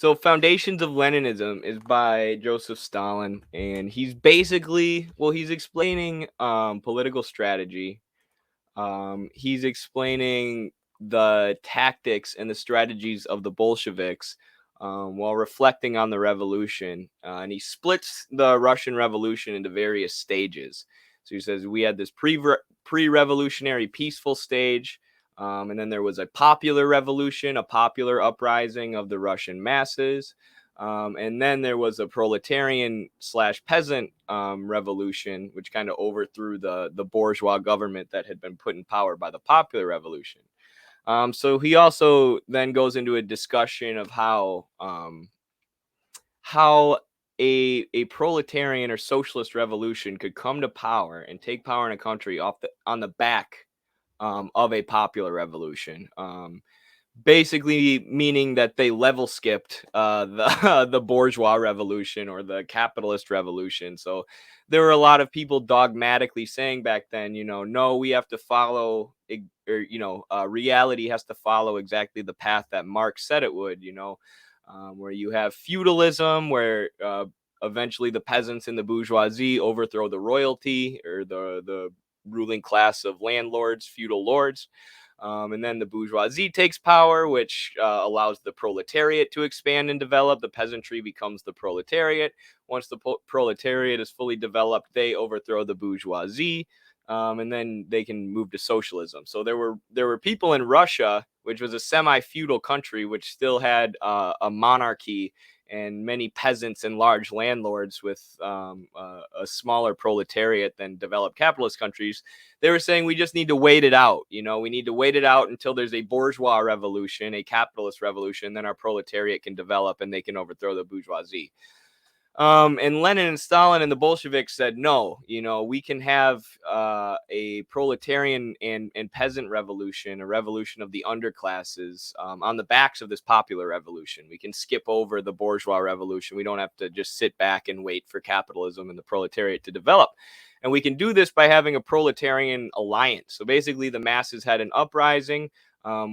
So Foundations of Leninism is by Joseph Stalin, and he's basically, he's explaining political strategy. He's explaining the tactics and the strategies of the Bolsheviks while reflecting on the revolution. And he splits the Russian Revolution into various stages. So he says we had this pre-revolutionary peaceful stage, and then there was a popular revolution, a popular uprising of the Russian masses. And then there was a proletarian slash peasant revolution, which kind of overthrew the bourgeois government that had been put in power by the popular revolution. So he also then goes into a discussion of how a proletarian or socialist revolution could come to power and take power in a country on the back of a popular revolution. Basically meaning that they level skipped the bourgeois revolution or the capitalist revolution. So there were a lot of people dogmatically saying back then, no, we have to follow, reality has to follow exactly the path that Marx said it would. Where you have feudalism, where eventually the peasants and the bourgeoisie overthrow the royalty or the ruling class of landlords, feudal lords. And then the bourgeoisie takes power, which allows the proletariat to expand and develop. The peasantry becomes the proletariat. Once the proletariat is fully developed, they overthrow the bourgeoisie, and then they can move to socialism. So there were people in Russia, which was a semi-feudal country, which still had a monarchy and many peasants and large landlords with a smaller proletariat than developed capitalist countries. They were saying we just need to wait it out. We need to wait it out until there's a bourgeois revolution, a capitalist revolution, then our proletariat can develop and they can overthrow the bourgeoisie. And Lenin and Stalin and the Bolsheviks said, no, we can have a proletarian and peasant revolution, a revolution of the underclasses on the backs of this popular revolution. We can skip over the bourgeois revolution. We don't have to just sit back and wait for capitalism and the proletariat to develop. And we can do this by having a proletarian alliance. So basically the masses had an uprising,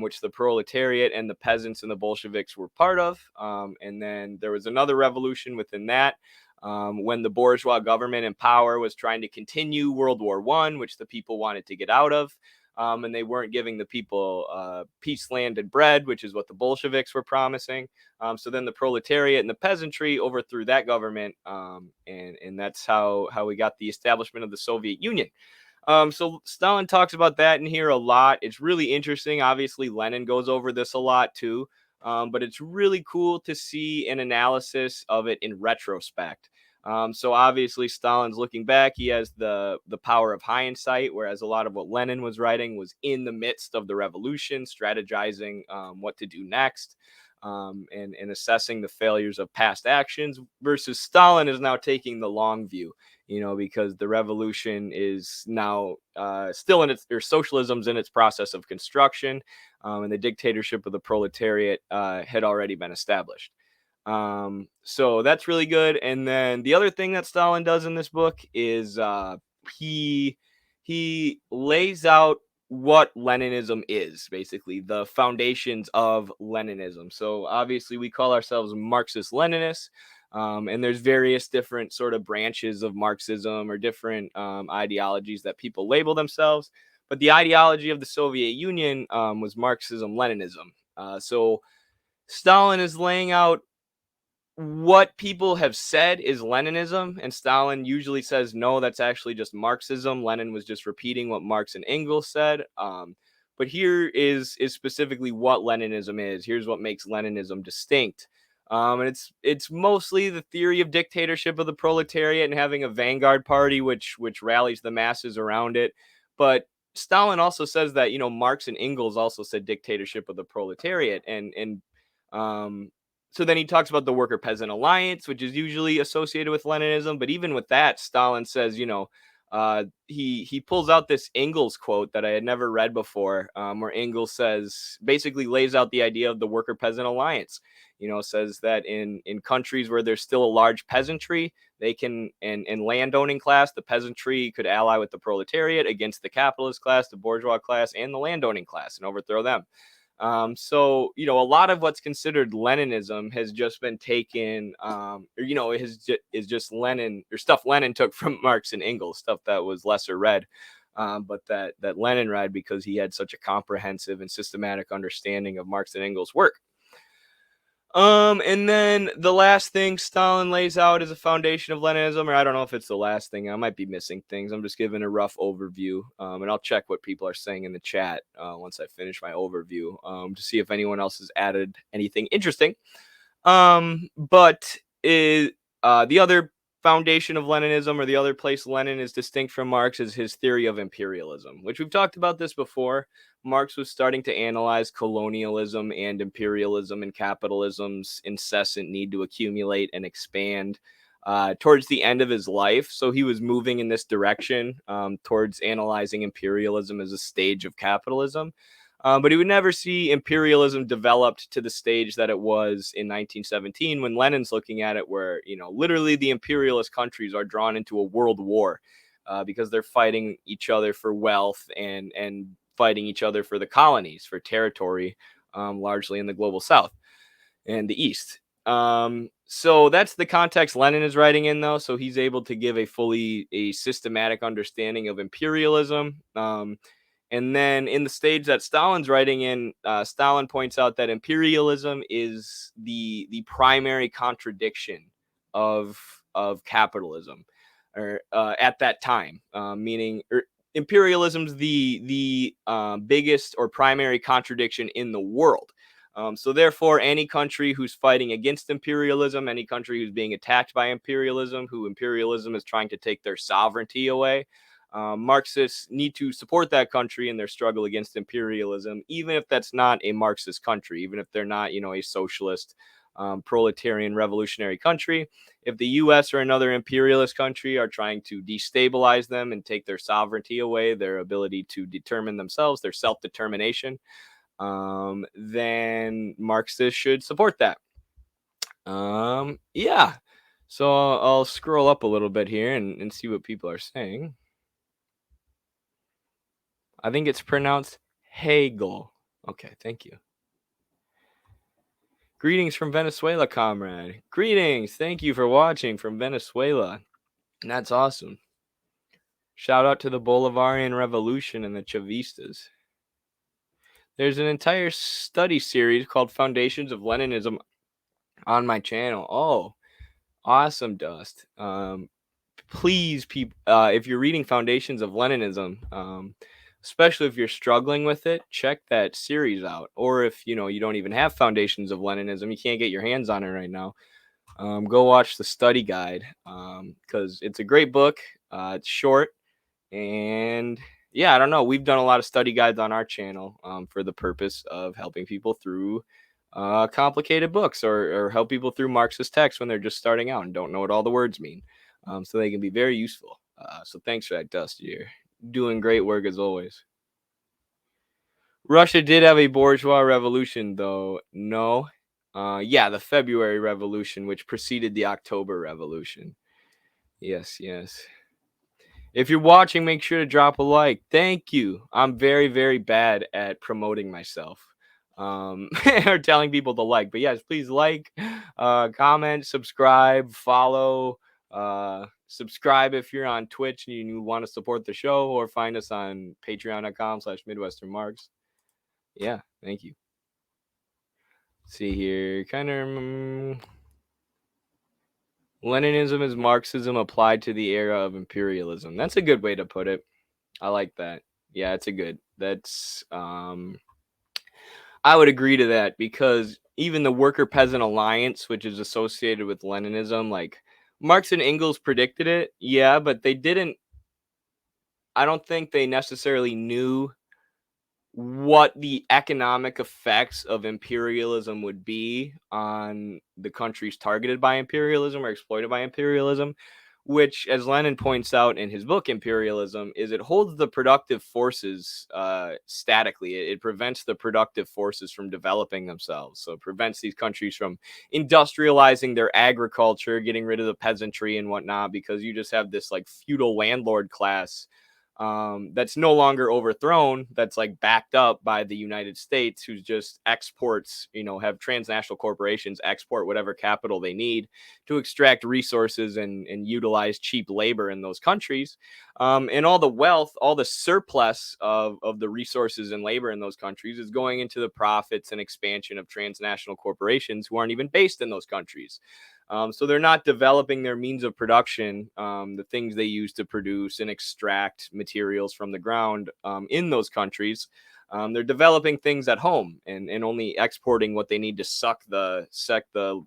which the proletariat and the peasants and the Bolsheviks were part of. And then there was another revolution within that when the bourgeois government in power was trying to continue World War I, which the people wanted to get out of. And they weren't giving the people peace, land, and bread, which is what the Bolsheviks were promising. So then the proletariat and the peasantry overthrew that government. And that's how we got the establishment of the Soviet Union. So Stalin talks about that in here a lot. It's really interesting. Obviously, Lenin goes over this a lot too. But it's really cool to see an analysis of it in retrospect. So obviously, Stalin's looking back. He has the power of hindsight, whereas a lot of what Lenin was writing was in the midst of the revolution, strategizing what to do next. And assessing the failures of past actions, versus Stalin is now taking the long view, because the revolution is now still in socialism's in its process of construction, and the dictatorship of the proletariat had already been established. So that's really good. And then the other thing that Stalin does in this book is he lays out what Leninism is, basically the foundations of Leninism. So obviously we call ourselves Marxist-Leninists, and there's various different sort of branches of Marxism or different ideologies that people label themselves. But the ideology of the Soviet Union was Marxism-Leninism. So Stalin is laying out what people have said is Leninism, and Stalin usually says, no, that's actually just Marxism. Lenin was just repeating what Marx and Engels said. But here is specifically what Leninism is. Here's what makes Leninism distinct. And it's mostly the theory of dictatorship of the proletariat and having a vanguard party which rallies the masses around it. But Stalin also says that, Marx and Engels also said dictatorship of the proletariat. And so then he talks about the worker peasant alliance, which is usually associated with Leninism. But even with that, Stalin says, he pulls out this Engels quote that I had never read before, where Engels basically lays out the idea of the worker peasant alliance. Says that in countries where there's still a large peasantry, they can, and landowning class, the peasantry could ally with the proletariat against the capitalist class, the bourgeois class, and the landowning class and overthrow them. So a lot of what's considered Leninism has just been taken, or is just Lenin or stuff Lenin took from Marx and Engels, stuff that was lesser read, but that Lenin read because he had such a comprehensive and systematic understanding of Marx and Engels' work. And then the last thing Stalin lays out is a foundation of Leninism, or I don't know if it's the last thing. I might be missing things. I'm just giving a rough overview, and I'll check what people are saying in the chat once I finish my overview to see if anyone else has added anything interesting. But the other foundation of Leninism, or the other place Lenin is distinct from Marx, is his theory of imperialism, which we've talked about this before. Marx was starting to analyze colonialism and imperialism and capitalism's incessant need to accumulate and expand towards the end of his life. So he was moving in this direction towards analyzing imperialism as a stage of capitalism. But he would never see imperialism developed to the stage that it was in 1917 when Lenin's looking at it, where, literally the imperialist countries are drawn into a world war because they're fighting each other for wealth and fighting each other for the colonies, for territory, largely in the global south and the east. So that's the context Lenin is writing in, though. So he's able to give a systematic understanding of imperialism. And then in the stage that Stalin's writing in, Stalin points out that imperialism is the primary contradiction of capitalism, or at that time, meaning imperialism's the biggest or primary contradiction in the world. So therefore, any country who's fighting against imperialism, any country who's being attacked by imperialism, who imperialism is trying to take their sovereignty away, Marxists need to support that country in their struggle against imperialism, even if that's not a Marxist country, even if they're not, a socialist, proletarian, revolutionary country. If the U.S. or another imperialist country are trying to destabilize them and take their sovereignty away, their ability to determine themselves, their self-determination, then Marxists should support that. Yeah. So I'll scroll up a little bit here and see what people are saying. I think it's pronounced Hegel. Okay, thank you. Greetings from Venezuela, comrade. Greetings. Thank you for watching from Venezuela. That's awesome. Shout out to the Bolivarian Revolution and the Chavistas. There's an entire study series called Foundations of Leninism on my channel. Oh, awesome, Dust. Please, people, if you're reading Foundations of Leninism, especially if you're struggling with it, check that series out. Or if you don't even have Foundations of Leninism, you can't get your hands on it right now, go watch the study guide, because it's a great book. It's short, and yeah, I don't know, we've done a lot of study guides on our channel for the purpose of helping people through complicated books, or help people through Marxist texts when they're just starting out and don't know what all the words mean, so they can be very useful. So thanks for that, Dust. You're doing great work as always. Russia did have a bourgeois revolution, though. No. Yeah, the February Revolution, which preceded the October Revolution. Yes, yes. If you're watching, make sure to drop a like. Thank you. I'm very, very bad at promoting myself, or telling people to like. But yes, please like, comment, subscribe, follow. Subscribe if you're on Twitch and you want to support the show, or find us on patreon.com/midwesternmarks. Yeah, thank you. Let's see here, kind of. Leninism is Marxism applied to the era of imperialism. That's a good way to put it. I like that. Yeah, it's a good. That's I would agree to that, because even the Worker Peasant Alliance, which is associated with Leninism, like Marx and Engels predicted it. Yeah, but they didn't. I don't think they necessarily knew what the economic effects of imperialism would be on the countries targeted by imperialism or exploited by imperialism, which, as Lenin points out in his book Imperialism, is it holds the productive forces statically. It prevents the productive forces from developing themselves. So it prevents these countries from industrializing their agriculture, getting rid of the peasantry and whatnot, because you just have this like feudal landlord class that's no longer overthrown, that's like backed up by the United States, who's just exports, have transnational corporations export whatever capital they need to extract resources and utilize cheap labor in those countries. And all the wealth, all the surplus of the resources and labor in those countries is going into the profits and expansion of transnational corporations who aren't even based in those countries. So they're not developing their means of production, the things they use to produce and extract materials from the ground in those countries. They're developing things at home and only exporting what they need to suck the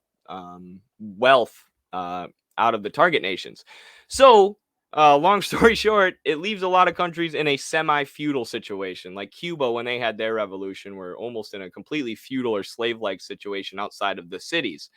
wealth out of the target nations. So, long story short, it leaves a lot of countries in a semi-feudal situation. Like Cuba, when they had their revolution, were almost in a completely feudal or slave-like situation outside of the cities.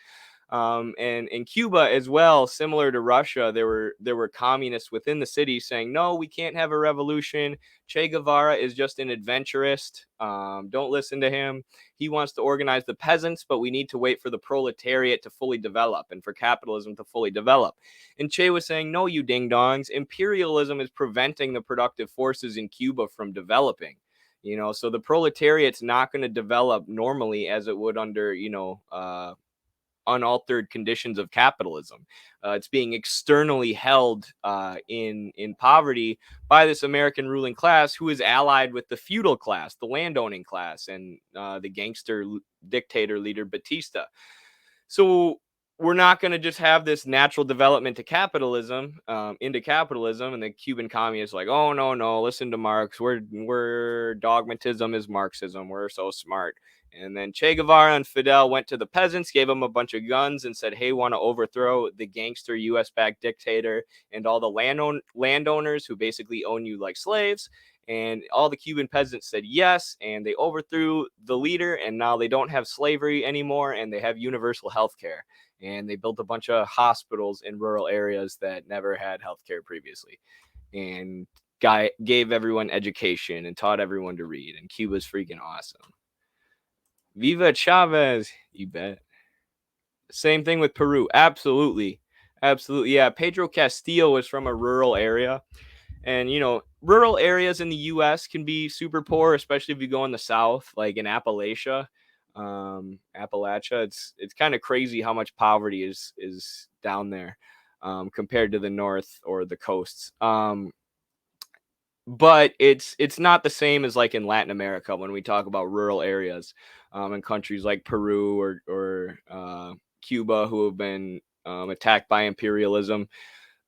And in Cuba as well, similar to Russia, there were communists within the city saying, "No, we can't have a revolution. Che Guevara is just an adventurist. Don't listen to him. He wants to organize the peasants, but we need to wait for the proletariat to fully develop and for capitalism to fully develop." And Che was saying, "No, you ding dongs. Imperialism is preventing the productive forces in Cuba from developing." So the proletariat's not going to develop normally as it would under, unaltered conditions of capitalism. It's being externally held in poverty by this American ruling class, who is allied with the feudal class, the landowning class, and the gangster dictator leader Batista. So we're not going to just have this natural development to capitalism, into capitalism, and the Cuban communists like, "Oh no, no, listen to Marx. We're dogmatism is Marxism. We're so smart." And then Che Guevara and Fidel went to the peasants, gave them a bunch of guns, and said, "Hey, want to overthrow the gangster U.S.-backed dictator and all the landowners who basically own you like slaves?" And all the Cuban peasants said yes, and they overthrew the leader, and now they don't have slavery anymore, and they have universal health care. And they built a bunch of hospitals in rural areas that never had health care previously, and gave everyone education and taught everyone to read. And Cuba's freaking awesome. Viva Chavez, you bet. Same thing with Peru. Absolutely. Absolutely. Yeah. Pedro Castillo was from a rural area. And, rural areas in the US can be super poor, especially if you go in the South, like in Appalachia. Appalachia, it's kind of crazy how much poverty is down there, compared to the North or the coasts. But it's not the same as like in Latin America when we talk about rural areas, in countries like Peru or Cuba, who have been attacked by imperialism.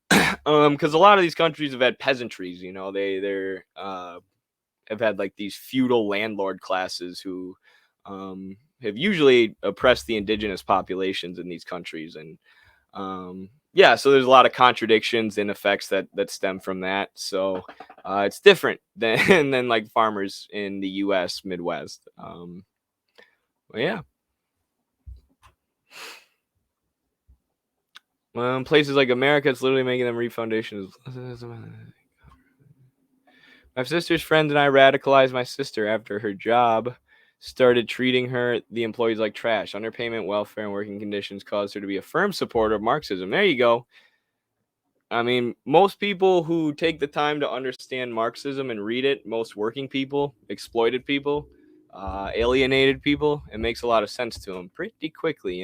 Because a lot of these countries have had peasantries. They're have had like these feudal landlord classes who have usually oppressed the indigenous populations in these countries. And yeah, so there's a lot of contradictions and effects that stem from that. So it's different than than like farmers in the U.S. Midwest. But yeah. Places like America, it's literally making them reap foundations. My sister's friend and I radicalized my sister after her job started treating the employees like trash. Underpayment, welfare, and working conditions caused her to be a firm supporter of Marxism. There you go. I mean, most people who take the time to understand Marxism and read it, most working people, exploited people, alienated people, it makes a lot of sense to them pretty quickly.